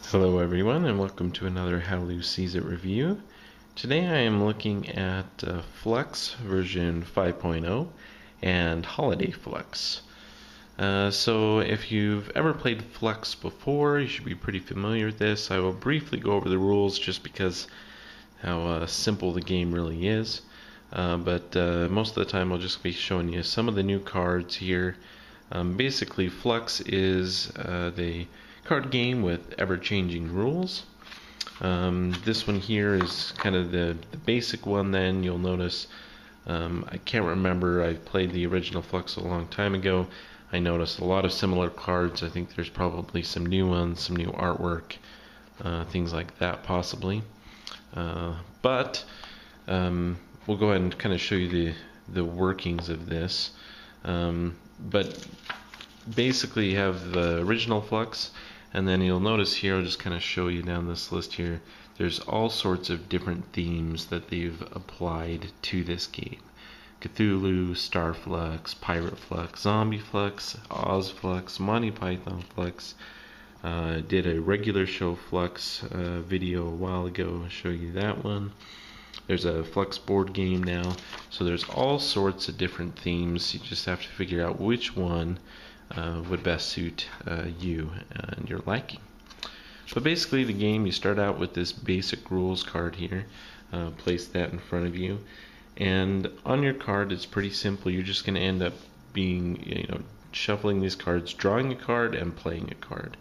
Hello everyone and welcome to another How Lou Sees It review. Today I am looking at Flux version 5.0 and Holiday Fluxx. So if you've ever played Flux before, you should be pretty familiar with this. I will briefly go over the rules just because how simple the game really is. But most of the time I'll just be showing you some of the new cards here. Basically Flux is the card game with ever-changing rules. This one here is kind of the basic one. Then you'll notice I can't remember, I played the original Flux a long time ago. I noticed a lot of similar cards. I think there's probably some new ones, some new artwork, things like that possibly. But we'll go ahead and kind of show you the workings of this. But basically you have the original Flux, and then you'll notice here, I'll just kind of show you down this list here, there's all sorts of different themes that they've applied to this game. Cthulhu, Star Flux, Pirate Flux, Zombie Flux, Oz Flux, Monty Python Flux. Did a regular show Flux video a while ago, I'll show you that one. There's a Flux board game now, so there's all sorts of different themes. You just have to figure out which one would best suit you and your liking. But basically the game, you start out with this basic rules card here. Place that in front of you, and on your card it's pretty simple. You're just going to end up being, shuffling these cards, drawing a card and playing a card.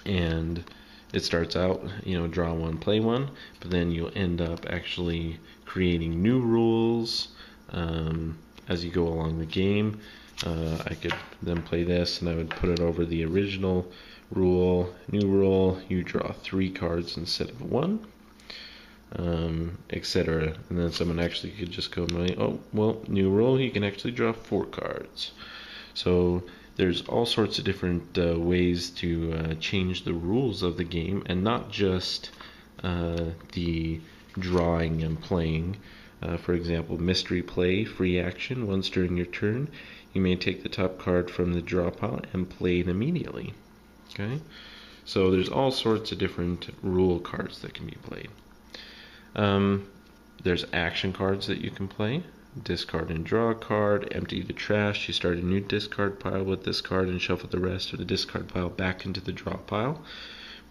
And it starts out, draw one, play one, but then you'll end up actually creating new rules as you go along the game. I could then play this and I would put it over the original rule. New rule, you draw 3 cards instead of 1, etc. And then someone actually could just go, oh, well, new rule, you can actually draw 4 cards. So there's all sorts of different ways to change the rules of the game, and not just the drawing and playing. For example, mystery play, free action. Once during your turn, you may take the top card from the draw pile and play it immediately. Okay, so there's all sorts of different rule cards that can be played. There's action cards that you can play. Discard and draw a card, empty the trash, you start a new discard pile with this card and shuffle the rest of the discard pile back into the draw pile,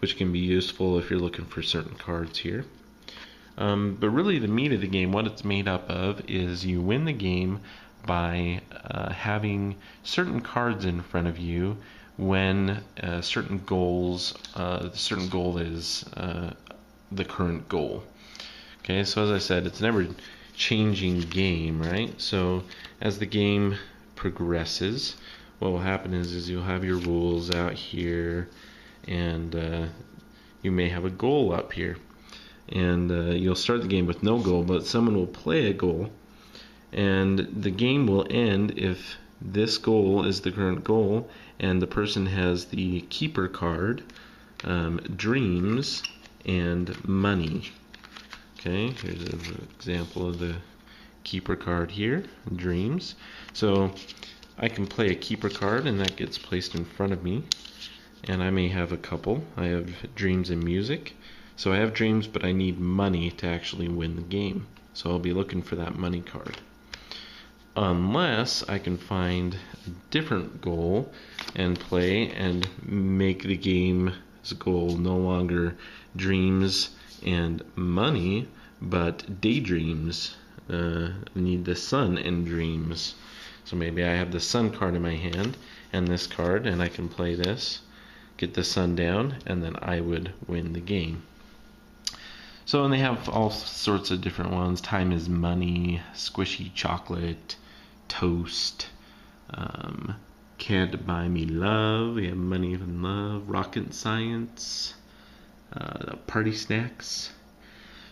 which can be useful if you're looking for certain cards here. But really the meat of the game, what it's made up of, is you win the game by having certain cards in front of you when certain goals, the certain goal is the current goal. Okay, so as I said, it's never changing game, right? So as the game progresses, what will happen is you'll have your rules out here, and you may have a goal up here, and you'll start the game with no goal, but someone will play a goal, and the game will end if this goal is the current goal and the person has the keeper card, dreams, and money. Okay, here's an example of the keeper card here, dreams. So I can play a keeper card and that gets placed in front of me, and I may have a couple. I have dreams and music. So I have dreams, but I need money to actually win the game. So I'll be looking for that money card. Unless I can find a different goal and play and make the game's goal no longer dreams and money, but daydreams. I need the sun and dreams. So maybe I have the sun card in my hand and this card, and I can play this, get the sun down, and then I would win the game. So, and they have all sorts of different ones. Time is money, squishy chocolate, toast, can't buy me love. We have money and love, rocket science, party snacks.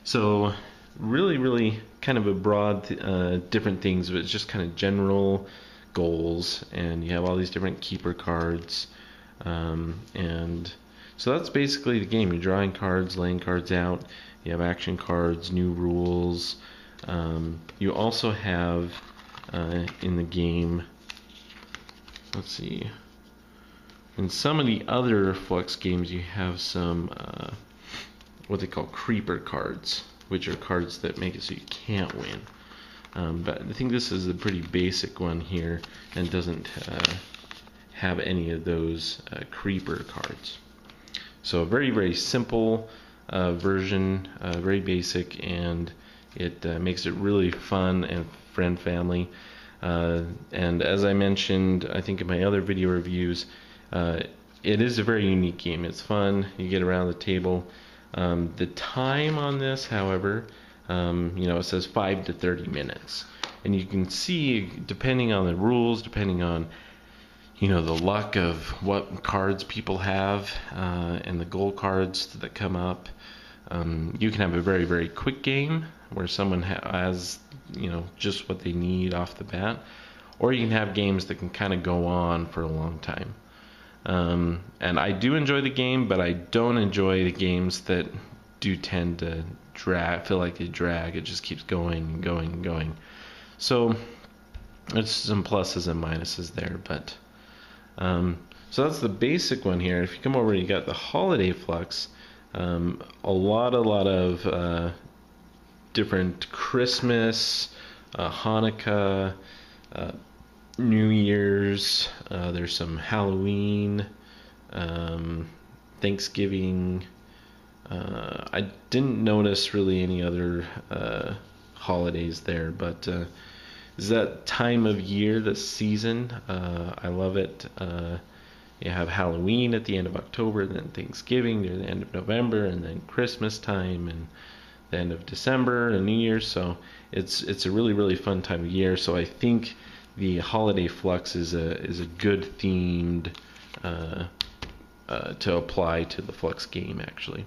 So really kind of a broad different things, but it's just kind of general goals, and you have all these different keeper cards, and so that's basically the game. You're drawing cards, laying cards out. You have action cards, new rules. You also have in the game, let's see, In some of the other Flux games, you have some what they call creeper cards, which are cards that make it so you can't win. But I think this is a pretty basic one here and doesn't have any of those creeper cards. So a very, very simple version, very basic, and it makes it really fun and friend-family. And as I mentioned, I think in my other video reviews, it is a very unique game. It's fun. You get around the table. The time on this, however, it says 5 to 30 minutes. And you can see, depending on the rules, depending on, the luck of what cards people have, and the goal cards that come up, you can have a very, very quick game where someone has, just what they need off the bat. Or you can have games that can kind of go on for a long time. And I do enjoy the game, but I don't enjoy the games that do tend to feel like they drag. It just keeps going and going and going. So there's some pluses and minuses there, but so that's the basic one here. If you come over, you got the Holiday Fluxx. A lot of different Christmas, Hanukkah, New Year's. There's some Halloween, Thanksgiving. I didn't notice really any other holidays there, but is that time of year, the season. I love it. You have Halloween at the end of October, then Thanksgiving near the end of November, and then Christmas time and the end of December and New Year's. So it's a really, really fun time of year. So I think the Holiday Fluxx is a good themed to apply to the Flux game, actually.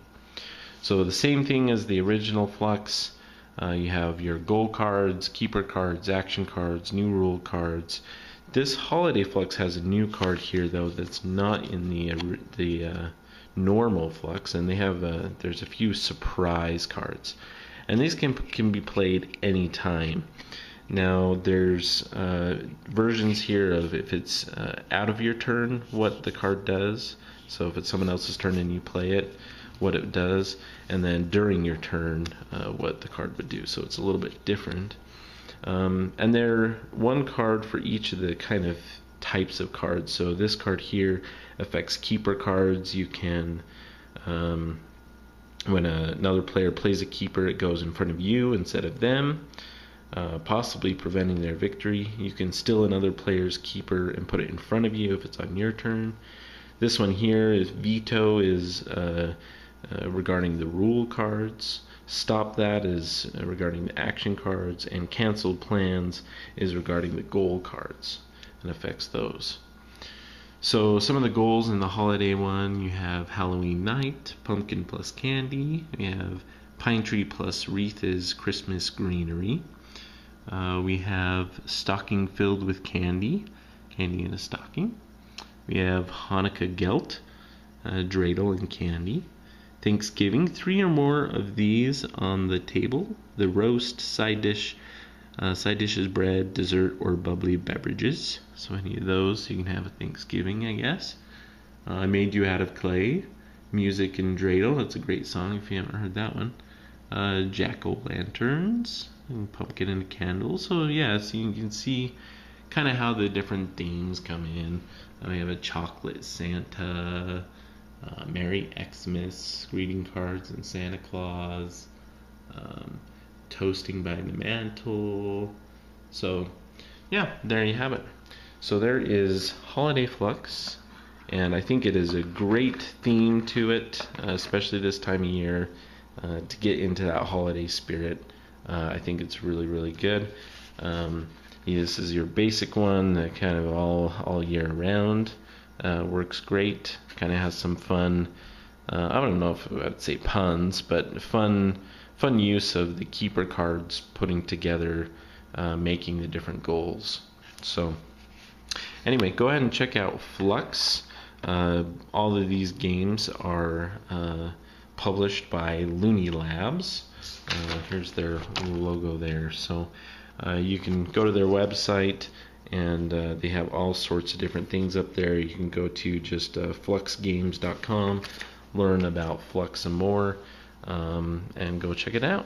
So the same thing as the original Flux. You have your goal cards, keeper cards, action cards, new rule cards. This Holiday Fluxx has a new card here, though, that's not in the normal Flux, and they have there's a few surprise cards, and these can be played anytime. Now there's versions here of if it's out of your turn, what the card does. So if it's someone else's turn and you play it, what it does, and then during your turn, what the card would do. So it's a little bit different. And they're one card for each of the kind of types of cards. So this card here affects keeper cards. You can, when another player plays a keeper, it goes in front of you instead of them, possibly preventing their victory. You can steal another player's keeper and put it in front of you if it's on your turn. This one here is veto, is regarding the rule cards. Stop that is regarding the action cards, and canceled plans is regarding the goal cards and affects those. So some of the goals in the holiday one, you have Halloween night, pumpkin plus candy. We have pine tree plus wreath is Christmas greenery. We have stocking filled with candy in a stocking. We have Hanukkah gelt, dreidel and candy. Thanksgiving, 3 or more of these on the table. The roast, side dish is bread, dessert, or bubbly beverages. So any of those you can have at Thanksgiving, I guess. I Made You Out of Clay, music and dreidel. That's a great song if you haven't heard that one. Jack-o'-lanterns, and pumpkin and a candle. So yeah, so you can see kind of how the different themes come in. We have a chocolate Santa, Merry Xmas, greeting cards and Santa Claus, toasting by the mantle. So yeah, there you have it. So there is Holiday Fluxx, and I think it is a great theme to it, especially this time of year, to get into that holiday spirit. I think it's really, really good. This is your basic one that kind of all year round. Works great. Kind of has some fun. I don't know if I'd say puns, but fun use of the keeper cards, putting together, making the different goals. So anyway, go ahead and check out Flux. All of these games are published by Looney Labs. Here's their logo there. So you can go to their website and they have all sorts of different things up there. You can go to just fluxgames.com, learn about Flux and more, and go check it out.